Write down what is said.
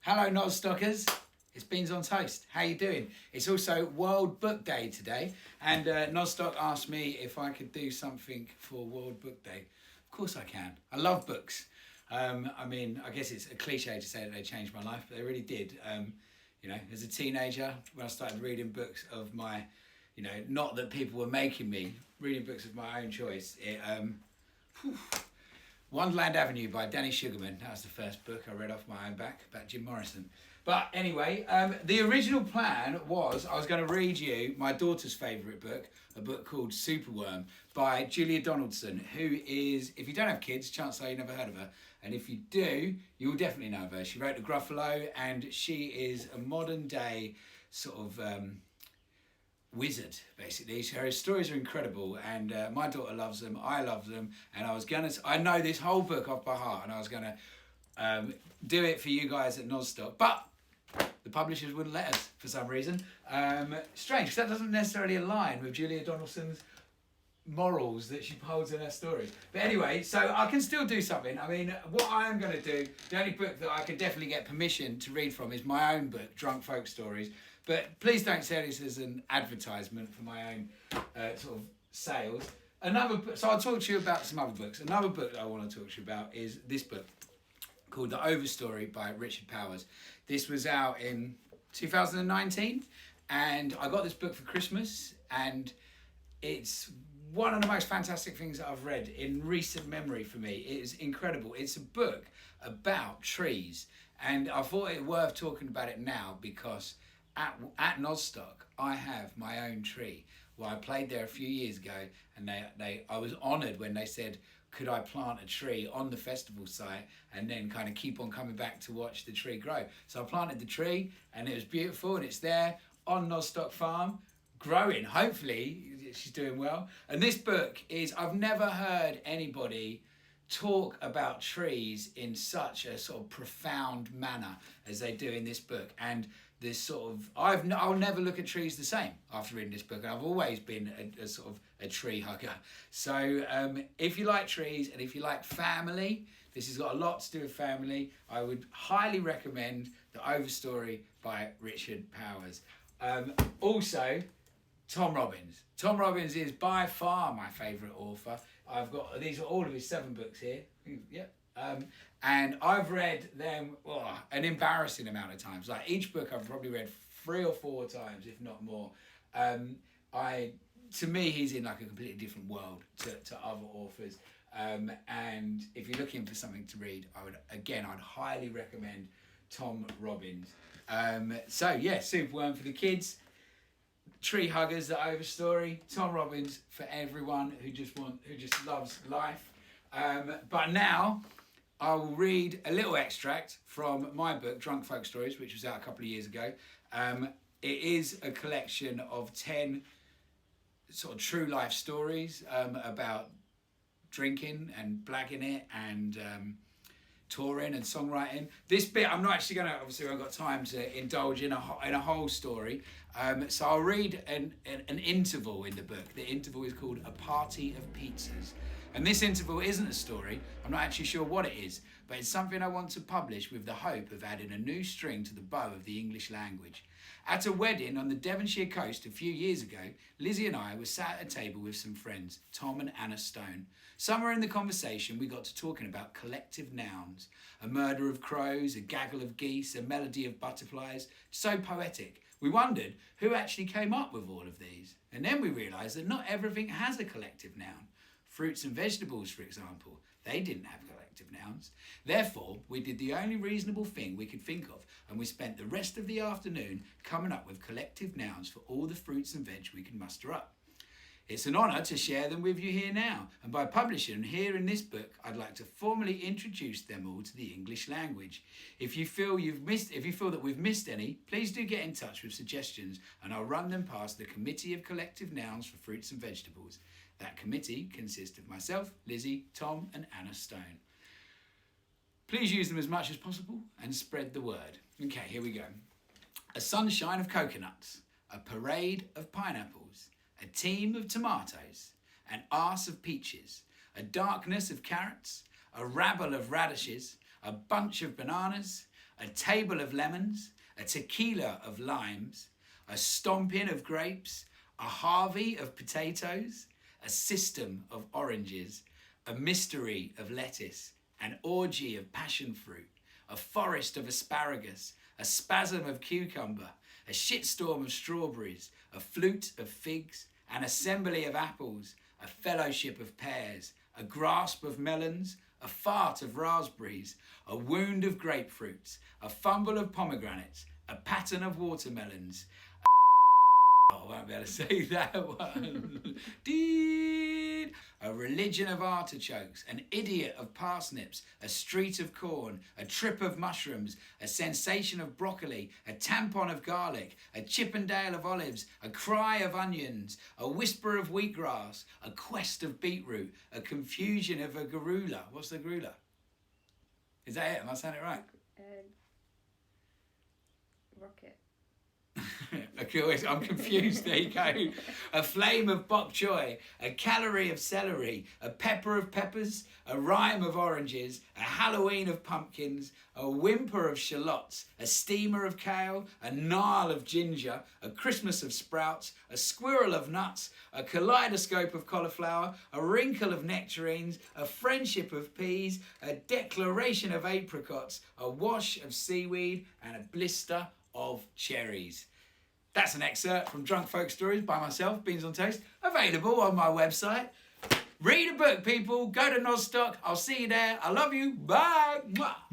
Hello, Nozstockers. It's Beans on Toast. How you doing? It's also World Book Day today, and Nozstock asked me if I could do something for World Book Day. Of course I can. I love books. I mean, I guess it's a cliche to say that they changed my life, but they really did. You know, as a teenager, when I started reading books of my, you know, not that people were making me, reading books of my own choice. Wonderland Avenue by Danny Sugarman. That was the first book I read off my own back, about Jim Morrison. But anyway, the original plan was I was going to read you my daughter's favourite book, a book called Superworm by Julia Donaldson, who is, if you don't have kids, chances are you never heard of her. And if you do, you'll definitely know of her. She wrote the Gruffalo, and she is a modern day sort of wizard, basically. So her stories are incredible, and my daughter loves them, I love them, and I know this whole book off by heart, and I was gonna do it for you guys at Nozstock, but the publishers wouldn't let us for some reason. Strange, because that doesn't necessarily align with Julia Donaldson's morals that she holds in her stories. But anyway, so I can still do something. I mean, what I am going to do, the only book that I could definitely get permission to read from is my own book, Drunk Folk Stories. But please don't say this as an advertisement for my own sort of sales. So I'll talk to you about some other books. Another book that I want to talk to you about is this book called The Overstory by Richard Powers. This was out in 2019, and I got this book for Christmas, and it's one of the most fantastic things that I've read in recent memory for me. It is incredible. It's a book about trees, and I thought it worth talking about it now because at Nozstock I have my own tree. Well, I played there a few years ago, and I was honoured when they said, could I plant a tree on the festival site and then kind of keep on coming back to watch the tree grow. So I planted the tree, and it was beautiful, and it's there on Nozstock Farm, growing. Hopefully she's doing well. And this book is, I've never heard anybody talk about trees in such a sort of profound manner as they do in this book. And this sort of, I'll never look at trees the same after reading this book. And I've always been a sort of a tree hugger. So if you like trees and if you like family, this has got a lot to do with family. I would highly recommend The Overstory by Richard Powers. Also, Tom Robbins. Tom Robbins is by far my favourite author. I've got, these are all of his 7 books here. Yep. And I've read them an embarrassing amount of times. Like each book I've probably read 3 or 4 times, if not more. To me, he's in like a completely different world to other authors. And if you're looking for something to read, I'd highly recommend Tom Robbins. So yeah, Superworm for the kids. Tree huggers, The Overstory, Tom Robbins for everyone who just loves life. But now I will read a little extract from my book, Drunk Folk Stories, which was out a couple of years ago. It is a collection of 10 sort of true life stories about drinking and blagging it and touring and songwriting. This bit I'm not actually going to, obviously I've got time to indulge in a whole story, so I'll read an interval in the book. The interval is called A Party of Pizzas, and this interval isn't a story. I'm not actually sure what it is, but it's something I want to publish with the hope of adding a new string to the bow of the English language. At a wedding on the Devonshire coast a few years ago, Lizzie and I were sat at a table with some friends, Tom and Anna Stone. Somewhere in the conversation we got to talking about collective nouns. A murder of crows, a gaggle of geese, a melody of butterflies. So poetic. We wondered who actually came up with all of these. And then we realised that not everything has a collective noun. Fruits and vegetables, for example, they didn't have collective nouns. Therefore, we did the only reasonable thing we could think of, and we spent the rest of the afternoon coming up with collective nouns for all the fruits and veg we could muster up. It's an honour to share them with you here now, and by publishing here in this book, I'd like to formally introduce them all to the English language. If you feel that we've missed any, please do get in touch with suggestions, and I'll run them past the Committee of Collective Nouns for Fruits and Vegetables. That committee consists of myself, Lizzie, Tom and Anna Stone. Please use them as much as possible and spread the word. Okay, here we go. A sunshine of coconuts, a parade of pineapples, a team of tomatoes, an arse of peaches, a darkness of carrots, a rabble of radishes, a bunch of bananas, a table of lemons, a tequila of limes, a stomping of grapes, a Harvey of potatoes, a system of oranges, a mystery of lettuce, an orgy of passion fruit, a forest of asparagus, a spasm of cucumber, a shitstorm of strawberries, a flute of figs, an assembly of apples, a fellowship of pears, a grasp of melons, a fart of raspberries, a wound of grapefruits, a fumble of pomegranates, a pattern of watermelons. I won't be able to say that one. A religion of artichokes, an idiot of parsnips, a street of corn, a trip of mushrooms, a sensation of broccoli, a tampon of garlic, a Chippendale of olives, a cry of onions, a whisper of wheatgrass, a quest of beetroot, a confusion of a garula. What's the garula? Is that it? Am I saying it right? Rocket. I'm confused. There you go. A flame of bok choy, a calorie of celery, a pepper of peppers, a rhyme of oranges, a Halloween of pumpkins, a whimper of shallots, a steamer of kale, a gnarl of ginger, a Christmas of sprouts, a squirrel of nuts, a kaleidoscope of cauliflower, a wrinkle of nectarines, a friendship of peas, a declaration of apricots, a wash of seaweed, and a blister of cherries. That's an excerpt from Drunk Folk Stories by myself, Beans on Toast, available on my website. Read a book, people. Go to Nozstock. I'll see you there. I love you. Bye. Mwah.